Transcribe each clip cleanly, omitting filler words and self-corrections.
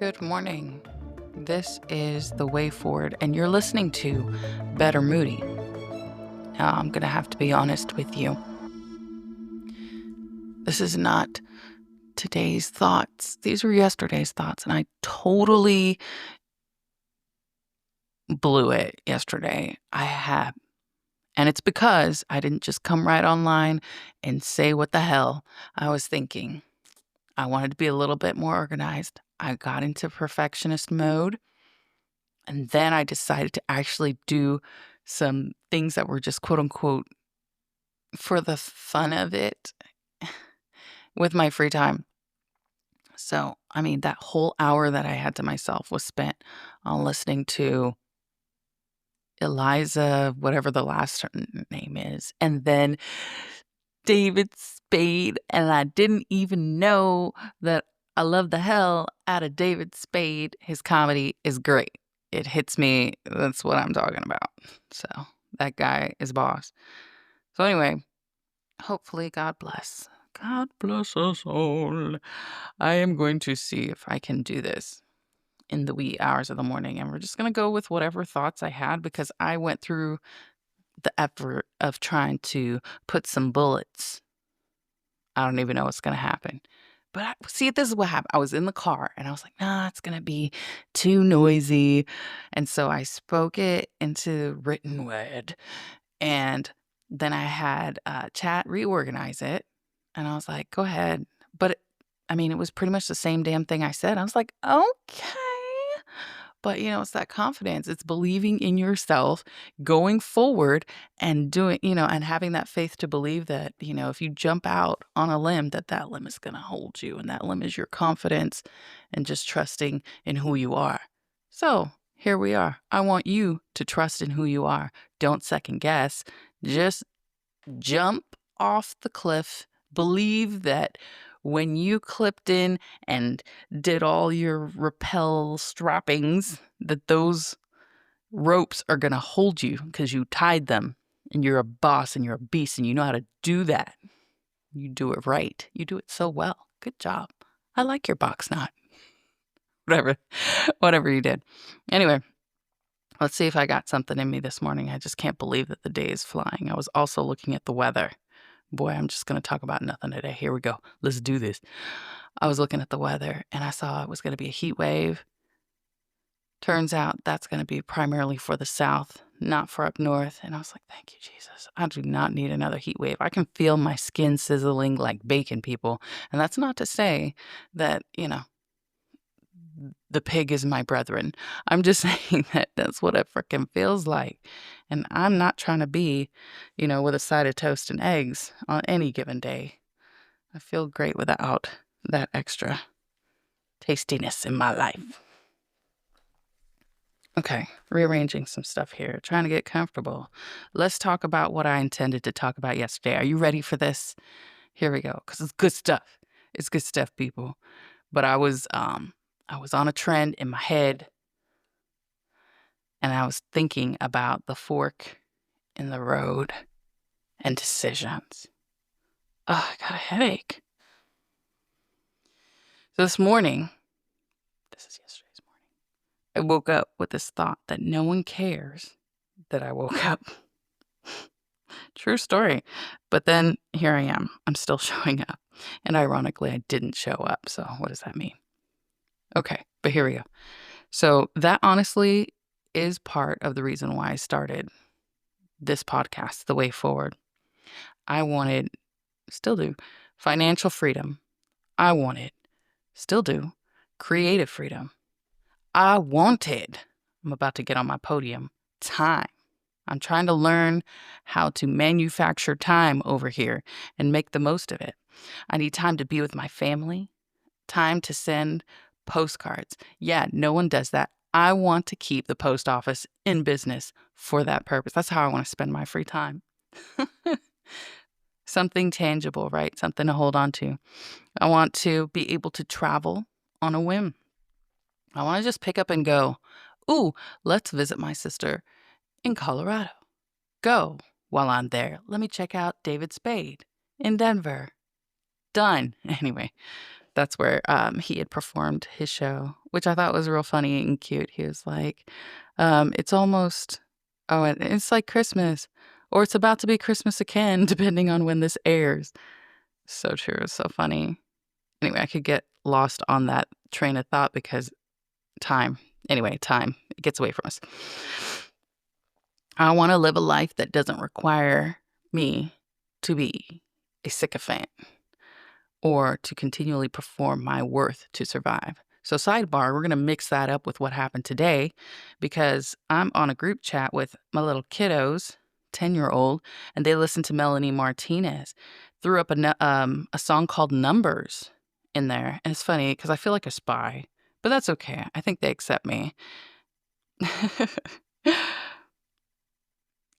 Good morning. This is The Way Forward, and you're listening to Better Moody. Now, I'm going to have to be honest with you. This is not today's thoughts. These were yesterday's thoughts, and I totally blew it yesterday. I have. And it's because I didn't just come right online and say what the hell I was thinking. I wanted to be a little bit more organized. I got into perfectionist mode. And then I decided to actually do some things that were just quote unquote for the fun of it with my free time. So, that whole hour that I had to myself was spent on listening to Eliza, whatever the last name is, and then David Spade. And I didn't even know that I love the hell out of David Spade. His comedy is great. It hits me. That's what I'm talking about. So that guy is boss. So anyway, hopefully God bless. God bless us all. I am going to see if I can do this in the wee hours of the morning. And we're just going to go with whatever thoughts I had because I went through the effort of trying to put some bullets. I don't even know what's going to happen. But see, this is what happened. I was in the car and I was like, nah, it's going to be too noisy. And so I spoke it into written word. And then I had chat reorganize it. And I was like, go ahead. But it was pretty much the same damn thing I said. I was like, okay. But, it's that confidence. It's believing in yourself, going forward and doing, and having that faith to believe that, if you jump out on a limb, that limb is going to hold you. And that limb is your confidence and just trusting in who you are. So here we are. I want you to trust in who you are. Don't second guess. Just jump off the cliff. Believe that when you clipped in and did all your rappel strappings, that those ropes are going to hold you because you tied them and you're a boss and you're a beast and you know how to do that. You do it right. You do it so well. Good job. I like your box knot. Whatever you did. Anyway, let's see if I got something in me this morning. I just can't believe that the day is flying. I was also looking at the weather. Boy, I'm just going to talk about nothing today. Here we go. Let's do this. I was looking at the weather and I saw it was going to be a heat wave. Turns out that's going to be primarily for the south, not for up north. And I was like, thank you, Jesus. I do not need another heat wave. I can feel my skin sizzling like bacon, people. And that's not to say that, the pig is my brethren. I'm just saying that that's what it freaking feels like. And I'm not trying to be, with a side of toast and eggs on any given day. I feel great without that extra tastiness in my life. Okay, rearranging some stuff here, trying to get comfortable. Let's talk about what I intended to talk about yesterday. Are you ready for this? Here we go, because it's good stuff. It's good stuff, people. But I was on a trend in my head, and I was thinking about the fork in the road and decisions. Oh, I got a headache. So this is yesterday's morning, I woke up with this thought that no one cares that I woke up. True story. But then here I am. I'm still showing up. And ironically, I didn't show up. So what does that mean? Okay, but here we go. So that honestly is part of the reason why I started this podcast, The Way Forward. I wanted, still do, financial freedom. I wanted, still do, creative freedom. I wanted, I'm about to get on my podium, time. I'm trying to learn how to manufacture time over here and make the most of it. I need time to be with my family, time to send postcards. Yeah, no one does that. I want to keep the post office in business for that purpose. That's how I want to spend my free time. Something tangible, right? Something to hold on to. I want to be able to travel on a whim. I want to just pick up and go, ooh, let's visit my sister in Colorado. Go. While I'm there, let me check out David Spade in Denver. Done. Anyway, That's where, he had performed his show, which I thought was real funny and cute. He was like, "It's almost and it's like Christmas, or it's about to be Christmas again, depending on when this airs." So true, it's so funny. Anyway, I could get lost on that train of thought because time. Anyway, time. It gets away from us. I wanna live a life that doesn't require me to be a sycophant or to continually perform my worth to survive. So, sidebar, we're going to mix that up with what happened today because I'm on a group chat with my little kiddos, 10-year-old, and they listen to Melanie Martinez. Threw up a song called Numbers in there. And it's funny because I feel like a spy, but that's okay. I think they accept me.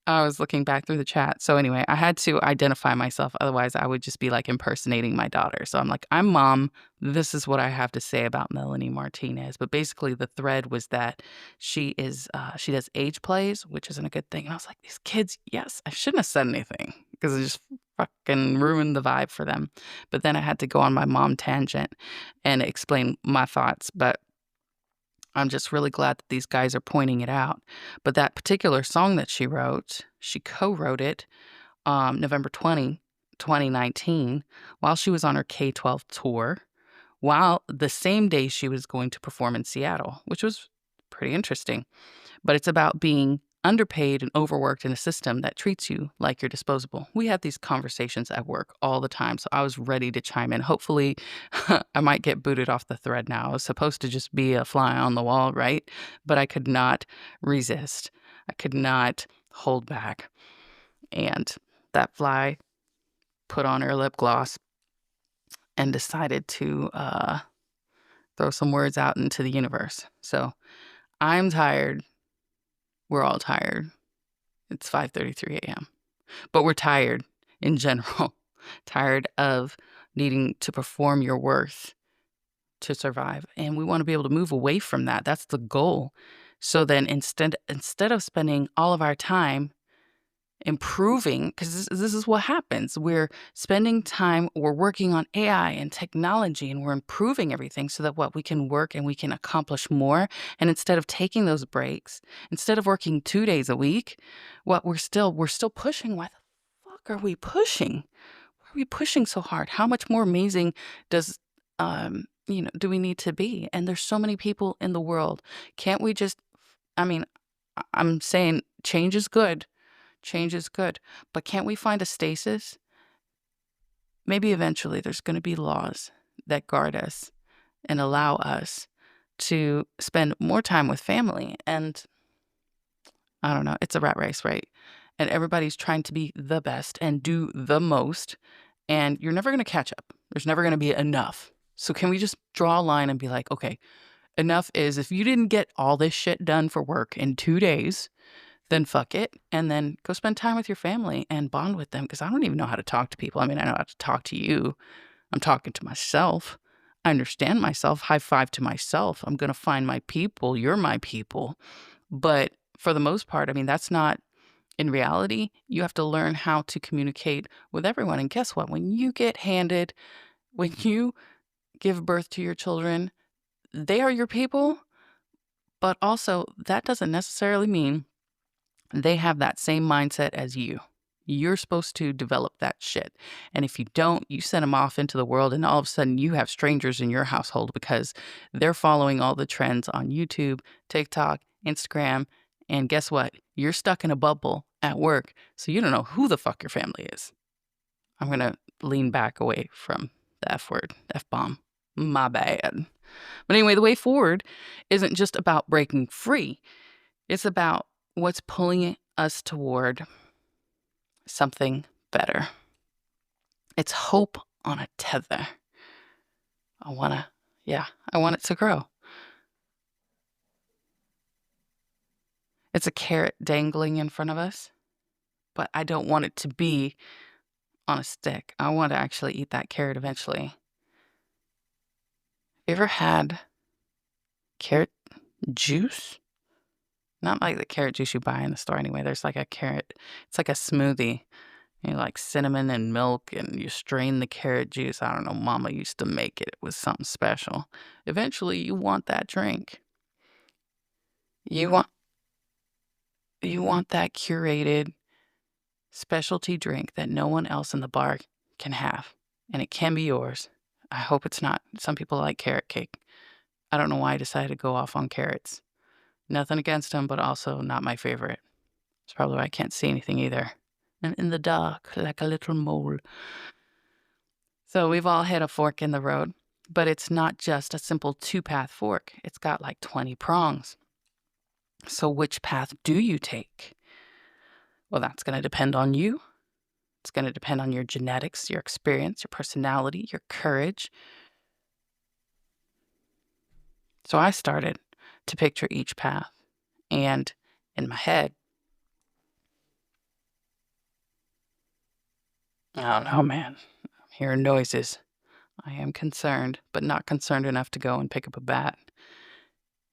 I was looking back through the chat. So anyway, I had to identify myself. Otherwise, I would just be like impersonating my daughter. So I'm like, I'm mom. This is what I have to say about Melanie Martinez. But basically, the thread was that she does age plays, which isn't a good thing. And I was like, these kids, yes, I shouldn't have said anything because it just fucking ruined the vibe for them. But then I had to go on my mom tangent and explain my thoughts. But I'm just really glad that these guys are pointing it out. But that particular song that she wrote, she co-wrote it November 2019, while she was on her K-12 tour, while the same day she was going to perform in Seattle, which was pretty interesting. But it's about being underpaid and overworked in a system that treats you like you're disposable. We have these conversations at work all the time, so I was ready to chime in. Hopefully, I might get booted off the thread now. I was supposed to just be a fly on the wall, right? But I could not resist. I could not hold back. And that fly put on her lip gloss and decided to throw some words out into the universe. So I'm tired. We're all tired. It's 5:33 a.m. But we're tired in general. Tired of needing to perform your worth to survive. And we want to be able to move away from that. That's the goal. So then instead of spending all of our time improving, because this is what happens. We're spending time, we're working on AI and technology, and we're improving everything so that we can work and we can accomplish more. And instead of taking those breaks, instead of working 2 days a week, we're still pushing. Why the fuck are we pushing? Why are we pushing so hard? How much more amazing does do we need to be? And there's so many people in the world. Can't we just, I'm saying change is good. Change is good, but can't we find a stasis? Maybe eventually there's going to be laws that guard us and allow us to spend more time with family. And I don't know, it's a rat race, right? And everybody's trying to be the best and do the most, and you're never going to catch up. There's never going to be enough. So can we just draw a line and be like, okay, enough is if you didn't get all this shit done for work in 2 days, then fuck it, and then go spend time with your family and bond with them, because I don't even know how to talk to people. I mean, I know how to talk to you. I'm talking to myself. I understand myself. High five to myself. I'm going to find my people. You're my people. But for the most part, I mean, that's not in reality. You have to learn how to communicate with everyone. And guess what? When you give birth to your children, they are your people. But also, that doesn't necessarily mean they have that same mindset as you. You're supposed to develop that shit. And if you don't, you send them off into the world, and all of a sudden you have strangers in your household because they're following all the trends on YouTube, TikTok, Instagram. And guess what? You're stuck in a bubble at work, so you don't know who the fuck your family is. I'm going to lean back away from the F word, F-bomb. My bad. But anyway, the way forward isn't just about breaking free. It's about what's pulling us toward something better. It's hope on a tether. I want it to grow. It's a carrot dangling in front of us, but I don't want it to be on a stick. I want to actually eat that carrot eventually. You ever had carrot juice? Not like the carrot juice you buy in the store anyway. There's like a carrot. It's like a smoothie. You like cinnamon and milk, and you strain the carrot juice. I don't know, mama used to make it. It was something special. Eventually, you want that drink. You want that curated specialty drink that no one else in the bar can have, and it can be yours. I hope it's not. Some people like carrot cake. I don't know why I decided to go off on carrots. Nothing against them, but also not my favorite. It's probably why I can't see anything either. And in the dark, like a little mole. So we've all hit a fork in the road, but it's not just a simple 2-path fork. It's got like 20 prongs. So which path do you take? Well, that's going to depend on you. It's going to depend on your genetics, your experience, your personality, your courage. So I started to picture each path, and in my head, I don't know, man. I'm hearing noises. I am concerned, but not concerned enough to go and pick up a bat.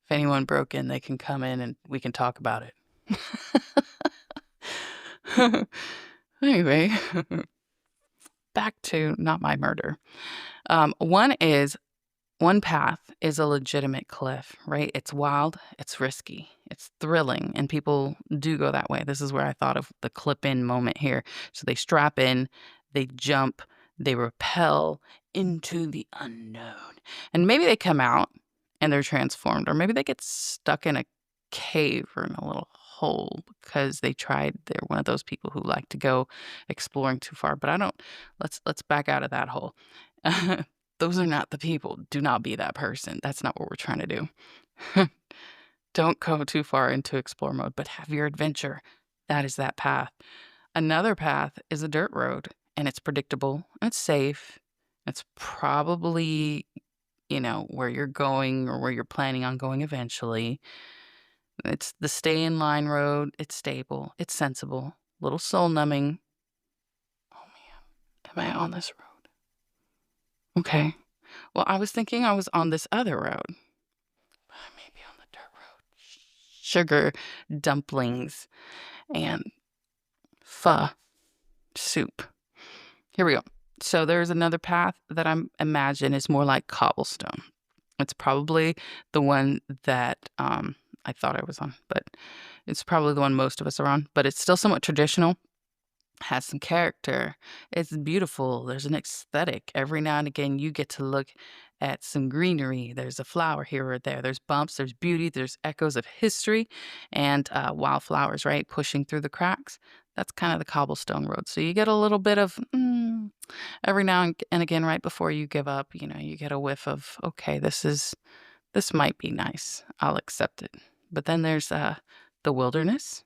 If anyone broke in, they can come in and we can talk about it. Anyway, back to not my murder. One path is a legitimate cliff, right? It's wild, it's risky, it's thrilling, and people do go that way. This is where I thought of the clip-in moment here. So they strap in, they jump, they rappel into the unknown. And maybe they come out and they're transformed, or maybe they get stuck in a cave or in a little hole because they're one of those people who like to go exploring too far. But let's back out of that hole. Those are not the people. Do not be that person. That's not what we're trying to do. Don't go too far into explore mode, but have your adventure. That is that path. Another path is a dirt road, and it's predictable, and it's safe. It's probably, where you're going or where you're planning on going eventually. It's the stay in line road. It's stable. It's sensible. A little soul numbing. Oh man, am I on this road? Okay. Well, I was thinking I was on this other road. Maybe on the dirt road. Sugar dumplings and pho soup. Here we go. So there's another path that I imagine is more like cobblestone. It's probably the one that I thought I was on, but it's probably the one most of us are on. But it's still somewhat traditional. Has some character. It's beautiful. There's an aesthetic. Every now and again, you get to look at some greenery. There's a flower here or there. There's bumps. There's beauty. There's echoes of history and wildflowers, right? Pushing through the cracks. That's kind of the cobblestone road. So you get a little bit of every now and again, right before you give up, you get a whiff of, okay, this might be nice. I'll accept it. But then there's the wilderness.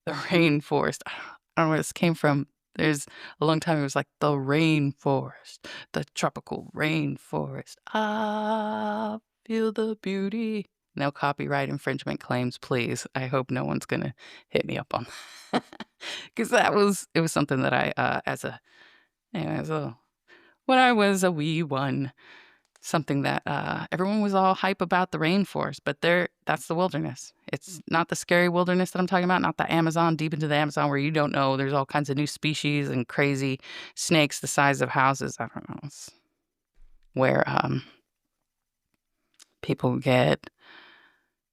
The rainforest. I don't know where this came from. There's a long time it was like the rainforest, the tropical rainforest. Ah, feel the beauty. No copyright infringement claims, please. I hope no one's gonna hit me up on because it was something that I when I was a wee one. Something that everyone was all hype about the rainforest, but that's the wilderness. It's not the scary wilderness that I'm talking about, not the Amazon, deep into the Amazon where you don't know there's all kinds of new species and crazy snakes the size of houses. I don't know. It's where people get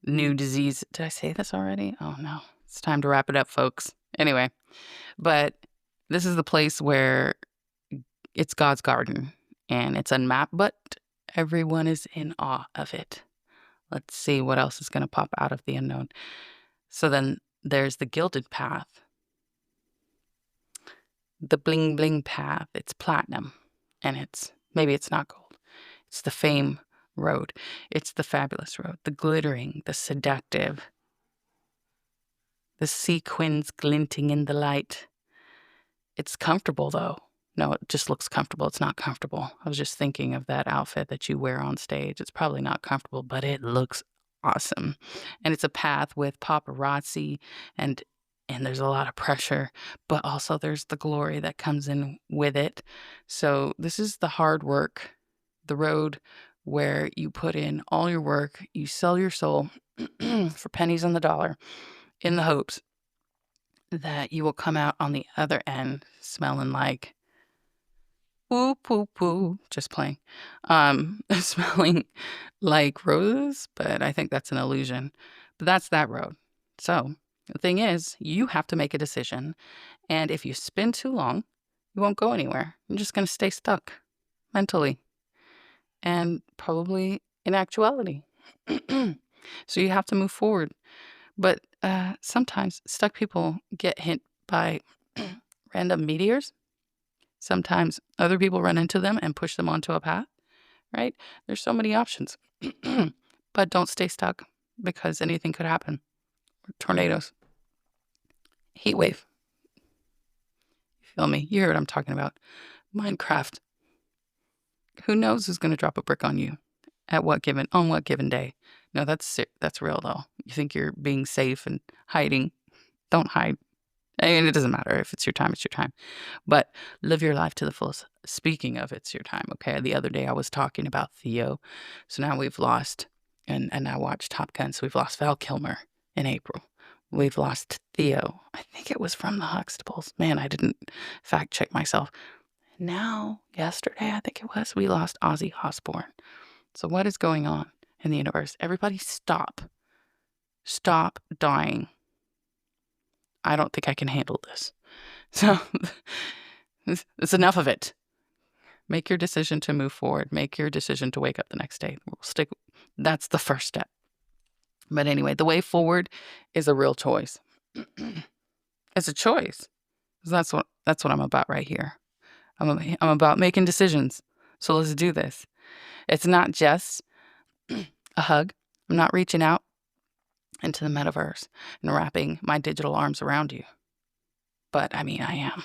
new disease. Did I say this already? Oh no. It's time to wrap it up, folks. Anyway, but this is the place where it's God's garden and it's unmapped, but everyone is in awe of it. Let's see what else is going to pop out of the unknown. So then there's the gilded path. The bling bling path. It's platinum. And maybe it's not gold. It's the fame road. It's the fabulous road. The glittering, the seductive. The sequins glinting in the light. It's comfortable though. No, it just looks comfortable. It's not comfortable. I was just thinking of that outfit that you wear on stage. It's probably not comfortable, but it looks awesome. And it's a path with paparazzi and there's a lot of pressure, but also there's the glory that comes in with it. So this is the hard work, the road where you put in all your work, you sell your soul for pennies on the dollar in the hopes that you will come out on the other end smelling like poo, poo, poo. Just playing. Smelling like roses, but I think that's an illusion. But that's that road. So the thing is, you have to make a decision. And if you spin too long, you won't go anywhere. You're just going to stay stuck mentally and probably in actuality. So you have to move forward. But sometimes stuck people get hit by random meteors. Sometimes other people run into them and push them onto a path, right? There's so many options. But don't stay stuck because anything could happen. Tornadoes, heat wave. You feel me? You hear what I'm talking about. Minecraft. Who knows who's going to drop a brick on you on what given day? No, that's real though. You think you're being safe and hiding. Don't hide. I mean, it doesn't matter. If it's your time, it's your time. But live your life to the fullest. Speaking of it's your time, okay? The other day I was talking about Theo. So now we've lost, and I watched Top Gun, so we've lost Val Kilmer in April. We've lost Theo. I think it was from the Huxtables. Man, I didn't fact check myself. Now, yesterday, I think it was, we lost Ozzy Osbourne. So what is going on in the universe? Everybody stop. Stop dying. I don't think I can handle this. So it's enough of it. Make your decision to move forward. Make your decision to wake up the next day. That's the first step. But anyway, the way forward is a real choice. It's a choice. That's what I'm about right here. I'm about making decisions. So let's do this. It's not just a hug. I'm not reaching out into the metaverse and wrapping my digital arms around you. But I mean, I am.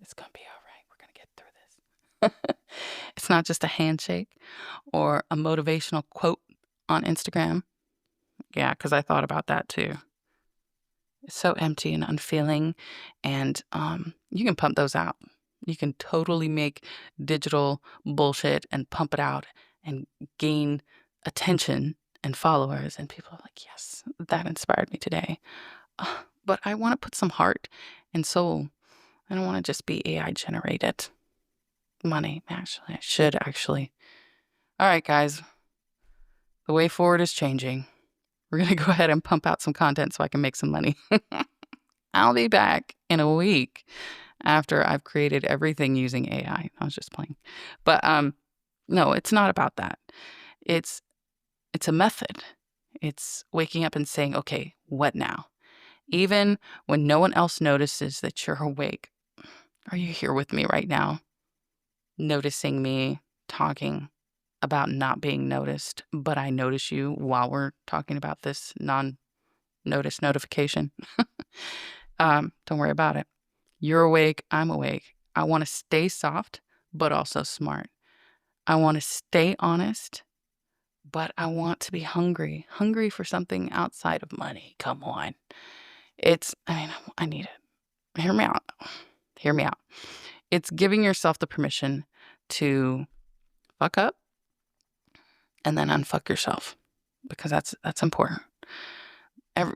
It's going to be all right. We're going to get through this. It's not just a handshake or a motivational quote on Instagram. Yeah, because I thought about that too. It's so empty and unfeeling. And you can pump those out. You can totally make digital bullshit and pump it out and gain attention and followers. And people are like, yes, that inspired me today. But I want to put some heart and soul. I don't want to just be AI generated money. Actually, I should actually. All right, guys. The way forward is changing. We're going to go ahead and pump out some content so I can make some money. I'll be back in a week after I've created everything using AI. I was just playing. But no, it's not about that. It's a method. It's waking up and saying, okay, what now? Even when no one else notices that you're awake. Are you here with me right now? Noticing me talking about not being noticed, but I notice you while we're talking about this non-notice notification. Don't worry about it. You're awake. I'm awake. I want to stay soft, but also smart. I want to stay honest, but I want to be hungry for something outside of money. Come on. I need it. Hear me out. It's giving yourself the permission to fuck up and then unfuck yourself, because that's important.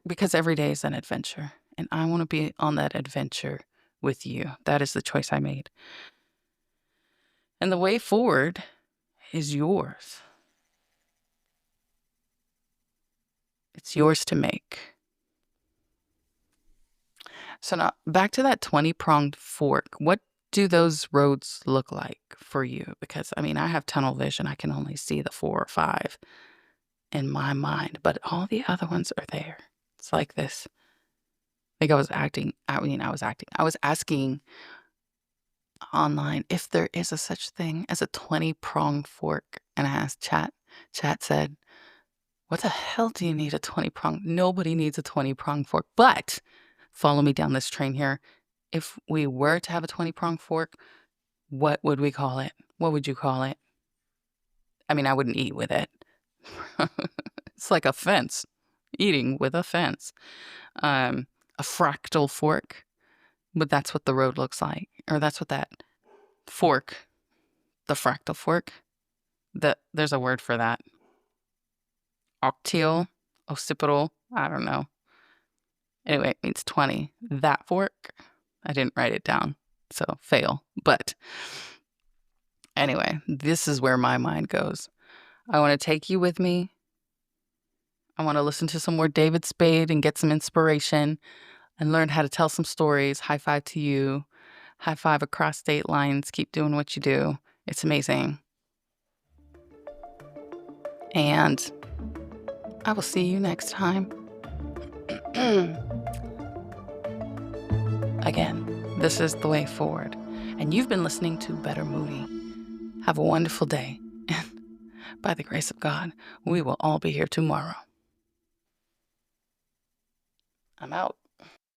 Because every day is an adventure, and I want to be on that adventure with you. That is the choice I made. And the way forward is yours. It's yours to make. So now back to that 20-pronged fork. What do those roads look like for you? Because I mean, I have tunnel vision. I can only see the 4 or 5 in my mind, but all the other ones are there. It's like this. Like I was asking online if there is a such thing as a 20-pronged fork. And I asked chat. Chat said, what the hell do you need a 20-pronged? Nobody needs a 20-pronged fork. But follow me down this train here. If we were to have a 20-pronged fork, what would we call it? What would you call it? I mean, I wouldn't eat with it. It's like a fence. Eating with a fence. A fractal fork. But that's what the road looks like. Or that's what that fork, the fractal fork, there's a word for that. Occipital, I don't know. Anyway, it means 20. That fork, I didn't write it down, so fail. But anyway, this is where my mind goes. I want to take you with me. I want to listen to some more David Spade and get some inspiration and learn how to tell some stories. High five to you. High five across state lines. Keep doing what you do. It's amazing. And I will see you next time. Again, this is the way forward. And you've been listening to Better Moody. Have a wonderful day. And by the grace of God, we will all be here tomorrow. I'm out.